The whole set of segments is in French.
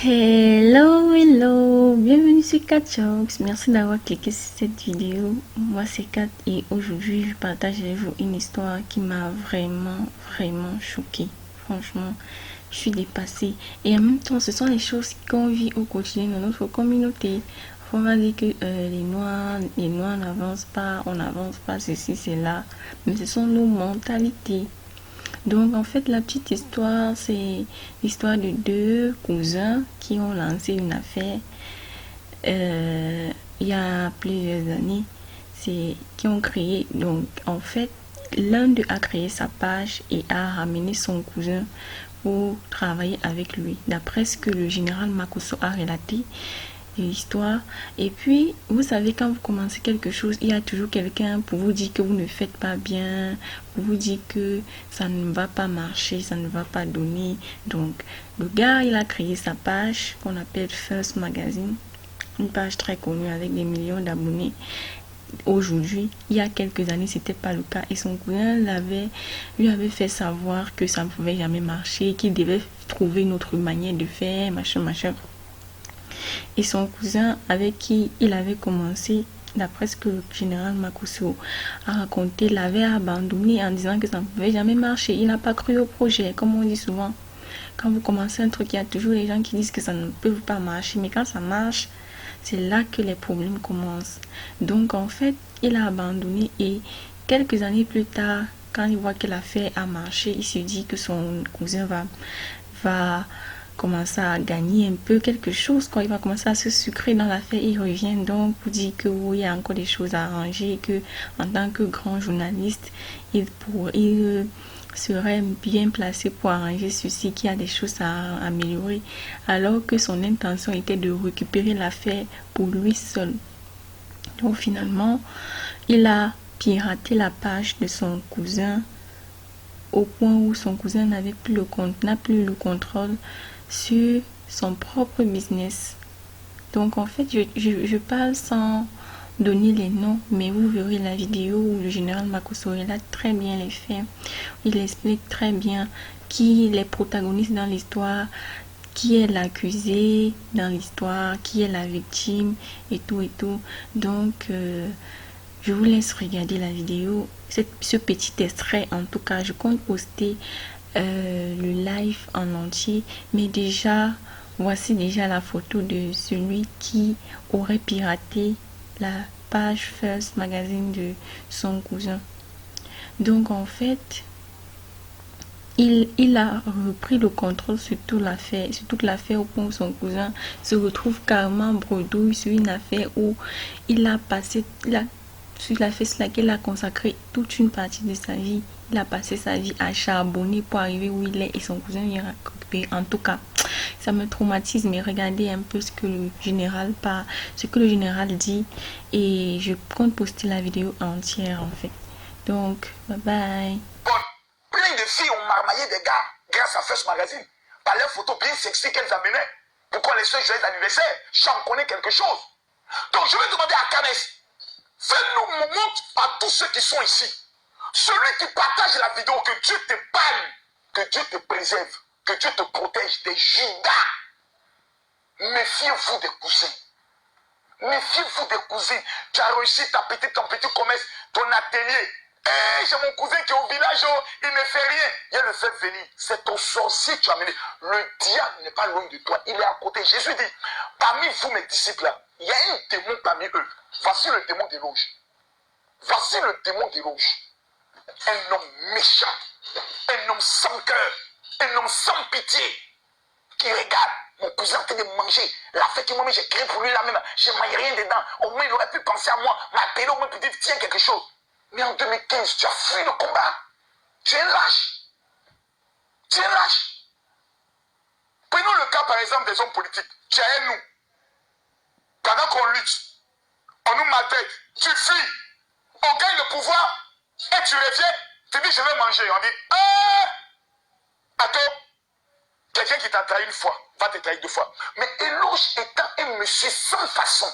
Hello, hello, bienvenue sur Catchox. Merci d'avoir cliqué sur cette vidéo. Moi c'est Kat et aujourd'hui je partage avec vous une histoire qui m'a vraiment choquée. Franchement, je suis dépassée. Et en même temps, ce sont les choses qu'on vit au quotidien dans notre communauté. On va dire que les noirs n'avancent pas, on n'avance pas, ceci, cela. Mais ce sont nos mentalités. Donc en fait la petite histoire c'est l'histoire de deux cousins qui ont lancé une affaire il y a plusieurs années. C'est qui ont créé donc en fait l'un d'eux a créé sa page et a ramené son cousin pour travailler avec lui. D'après ce que le général Makosso a relaté, l'histoire. Et puis, vous savez, quand vous commencez quelque chose, il y a toujours quelqu'un pour vous dire que vous ne faites pas bien, pour vous dire que ça ne va pas marcher, ça ne va pas donner. Donc, le gars, il a créé sa page qu'on appelle First Magazine, une page très connue avec des millions d'abonnés. Aujourd'hui, il y a quelques années, c'était pas le cas et son cousin lui avait fait savoir que ça ne pouvait jamais marcher, qu'il devait trouver une autre manière de faire, machin, machin. Et son cousin avec qui il avait commencé, d'après ce que le général Makosso a raconté, l'avait abandonné en disant que ça ne pouvait jamais marcher. Il n'a pas cru au projet, comme on dit souvent. Quand vous commencez un truc, il y a toujours les gens qui disent que ça ne peut pas marcher, mais quand ça marche, c'est là que les problèmes commencent. Donc en fait, il a abandonné et quelques années plus tard, quand il voit que l'affaire a marché, il se dit que son cousin va commencer à gagner un peu quelque chose, quoi. Il va commencer à se sucrer dans l'affaire. Il revient donc pour dire que oui, il y a encore des choses à arranger, que en tant que grand journaliste, il serait bien placé pour arranger ceci, qu'il y a des choses à améliorer, alors que son intention était de récupérer l'affaire pour lui seul. Donc finalement, il a piraté la page de son cousin au point où son cousin n'a plus le contrôle sur son propre business. Donc en fait, je parle sans donner les noms, mais vous verrez la vidéo où le général Makosso a très bien les faits. Il explique très bien qui est les protagonistes dans l'histoire, qui est l'accusé dans l'histoire, qui est la victime et tout et tout. Donc je vous laisse regarder la vidéo, ce petit extrait. En tout cas, je compte poster le live en entier, mais déjà voici déjà la photo de celui qui aurait piraté la page First Magazine de son cousin. Donc en fait, il a repris le contrôle sur toute l'affaire au point où son cousin se retrouve carrément bredouille sur une affaire où il a passé sur l'affaire sur laquelle il a consacré toute une partie de sa vie. Il a passé sa vie à charbonner pour arriver où il est et son cousin vient récupérer. En tout cas, ça me traumatise, mais regardez un peu ce que le général dit et je compte poster la vidéo entière en fait. Donc, bye bye. Plein de filles ont marmaillé des gars grâce à First Magazine par leurs photos bien sexy qu'elles amenaient pour qu'on les souhaite joyeux anniversaire. J'en connais quelque chose. Donc je vais demander à Kanes, fais-nous montre à tous ceux qui sont ici. Celui qui partage la vidéo, que Dieu te banne, que Dieu te préserve, que Dieu te protège des Judas. Méfiez-vous des cousins. Méfiez-vous des cousines. Tu as réussi ton petit commerce, ton atelier. Hey, j'ai mon cousin qui est au village, oh, il ne fait rien. Viens le faire venir. C'est ton sorcier que tu as amené. Le diable n'est pas loin de toi. Il est à côté. Jésus dit, parmi vous, mes disciples, là, il y a un démon parmi eux. Voici le démon d'éloge. Voici le démon d'éloge. Un homme méchant. Un homme sans cœur. Un homme sans pitié. Qui regarde mon cousin en train de manger. La fête que moi-même j'ai créé pour lui là-même. Je ne mange rien dedans. Au moins, il aurait pu penser à moi. M'appeler au moins pour dire, tiens, quelque chose. Mais en 2015, tu as fui le combat. Tu es lâche. Tu es lâche. Prenons le cas, par exemple, des hommes politiques. Tu es nous. Pendant qu'on lutte, on nous maltraite. Tu fuis. On gagne le pouvoir. Et tu reviens. Tu dis, je vais manger. On dit, attends. Quelqu'un qui t'a trahi une fois, va te trahir deux fois. Mais Eloge étant un monsieur sans façon.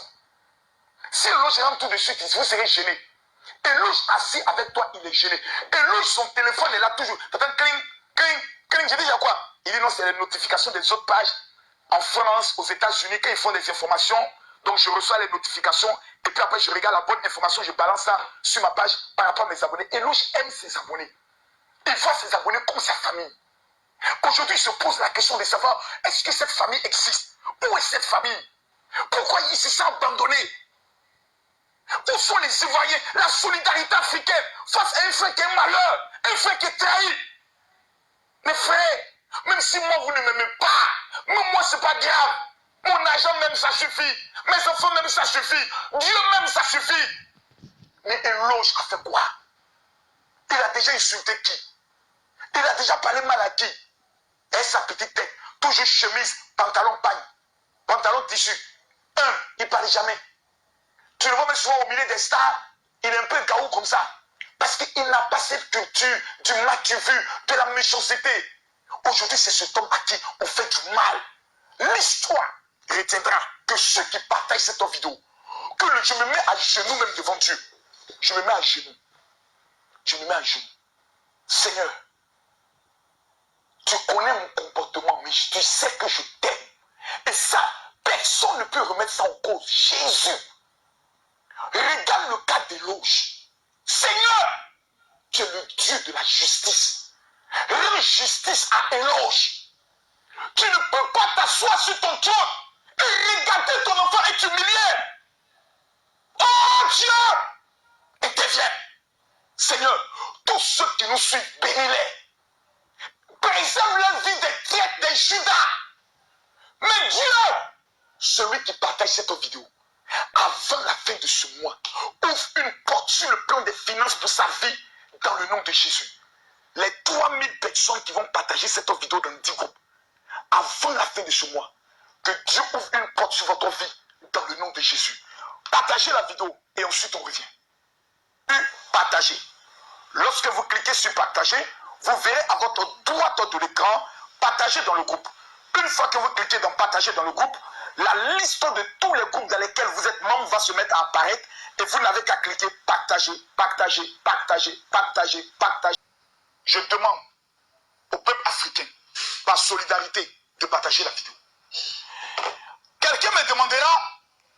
Si Eloge rentre tout de suite, vous serez gêné. Eloge assis avec toi, il est gêné. Eloge, son téléphone est là toujours. T'entends cling, cling, cling. Je dis, il y a quoi? Il dit non, c'est les notifications des autres pages en France, aux États-Unis, quand ils font des informations, donc je reçois les notifications, et puis après je regarde la bonne information, je balance ça sur ma page par rapport à mes abonnés. Eloge aime ses abonnés. Il voit ses abonnés comme sa famille. Aujourd'hui, il se pose la question de savoir, est-ce que cette famille existe? Où est cette famille? Pourquoi ils se sont abandonnés? Où sont les Ivoiriens? La solidarité africaine face à un frère qui est malheur, un frère qui est trahi. Mes frères, même si moi vous ne m'aimez pas, même moi c'est pas grave. Mon argent même ça suffit. Mes enfants même ça suffit. Dieu même ça suffit. Mais Eloge a fait quoi? Il a déjà insulté qui? Il a déjà parlé mal à qui? Et sa petite tête, toujours chemise, pantalon pagne, pantalon tissu. Il ne parle jamais. Tu le vois même souvent au milieu des stars, il est un peu gaou comme ça. Parce qu'il n'a pas cette culture du mal-tu vu, de la méchanceté. Aujourd'hui, c'est cet homme à qui on fait du mal. L'histoire retiendra que ceux qui partagent cette vidéo, je me mets à genoux même devant Dieu. Je me mets à genoux. Je me mets à genoux. Seigneur, tu connais mon comportement, mais tu sais que je t'aime. Et ça, personne ne peut remettre ça en cause. Jésus, regarde le cas d'Eloge. Seigneur, tu es le Dieu de la justice. Rends justice à Eloge. Tu ne peux pas t'asseoir sur ton trône et regarder ton enfant et t'humilier. Oh Dieu, interviens. Seigneur, tous ceux qui nous suivent, bénis-les. Préserve la vie des traîtres des Judas. Mais Dieu, celui qui partage cette vidéo, avant la fin de ce mois, ouvre une porte sur le plan des finances pour sa vie dans le nom de Jésus. Les 3000 personnes qui vont partager cette vidéo dans 10 groupes, avant la fin de ce mois, que Dieu ouvre une porte sur votre vie dans le nom de Jésus. Partagez la vidéo et ensuite on revient. Partagez. Lorsque vous cliquez sur partager, vous verrez à votre droite de l'écran, partager dans le groupe. Une fois que vous cliquez dans partager dans le groupe, la liste de tous les groupes dans lesquels vous êtes membre va se mettre à apparaître et vous n'avez qu'à cliquer partager, partager, partager, partager, partager. Je demande au peuple africain, par solidarité, de partager la vidéo. Quelqu'un me demandera,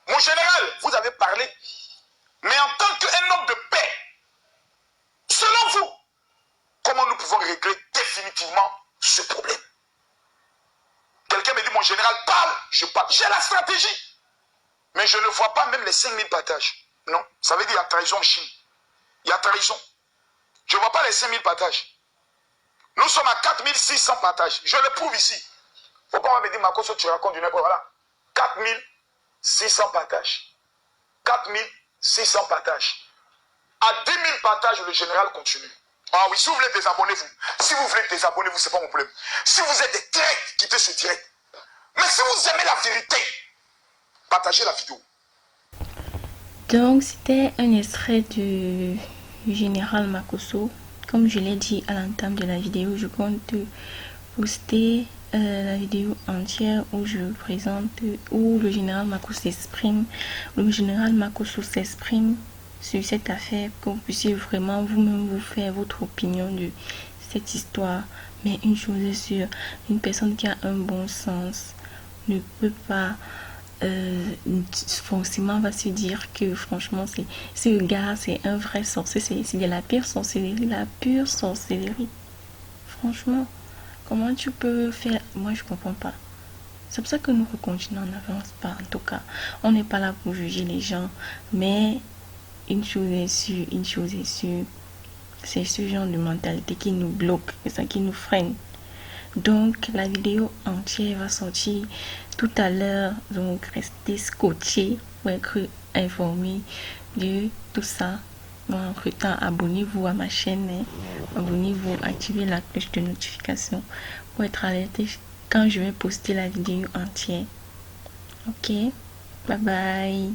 mon général, vous avez parlé, mais en tant qu'un homme de paix, selon vous, comment nous pouvons régler définitivement ce problème? Quelqu'un me dit, mon général, parle, je parle. J'ai la stratégie. Mais je ne vois pas même les 5000 partages. Non, ça veut dire qu'il y a trahison en Chine. Il y a trahison. Je ne vois pas les 5000 partages. Nous sommes à 4600 partages. Je le prouve ici. Il ne faut pas me dire, Makoso, tu racontes du n'importe quoi. Voilà. 4600 partages. 4600 partages. À 10 000 partages, le général continue. Ah oui, si vous voulez désabonnez-vous. Si vous voulez désabonnez-vous, ce n'est pas mon problème. Si vous êtes des traîtres, quittez ce direct. Mais si vous aimez la vérité, partagez la vidéo. Donc, c'était un extrait du général Makosso. Comme je l'ai dit à l'entame de la vidéo, je compte poster la vidéo entière où je présente, où le général Makosso s'exprime. Le général Makosso s'exprime sur cette affaire, que vous puissiez vraiment vous-même vous faire votre opinion de cette histoire. Mais une chose est sûre, une personne qui a un bon sens ne peut pas forcément va se dire que franchement ce gars c'est un vrai sorcier, c'est de la pire sorcellerie, franchement. Comment tu peux faire? Moi je comprends pas. C'est pour ça que nous continuons, on n'avance pas. En tout cas, on n'est pas là pour juger les gens, mais une chose est sûre, c'est ce genre de mentalité qui nous bloque, c'est ça qui nous freine. Donc la vidéo entière va sortir tout à l'heure, donc restez scotchés pour être informés de tout ça. En temps, abonnez-vous à ma chaîne, abonnez-vous, activez la cloche de notification pour être alerté quand je vais poster la vidéo entière. Ok, bye bye.